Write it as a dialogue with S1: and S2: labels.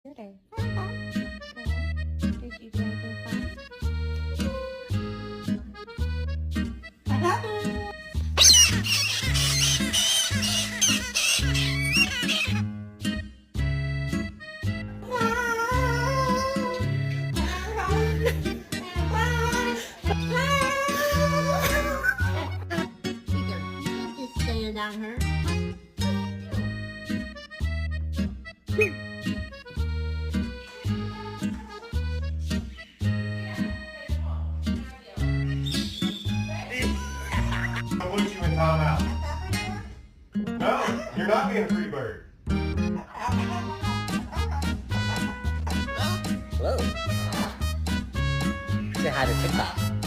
S1: Good day. Good. Did you drink the fun?
S2: Just stand down her.
S3: I want you in timeout. No, you're not being a free bird.
S4: Hello. Say hi to TikTok.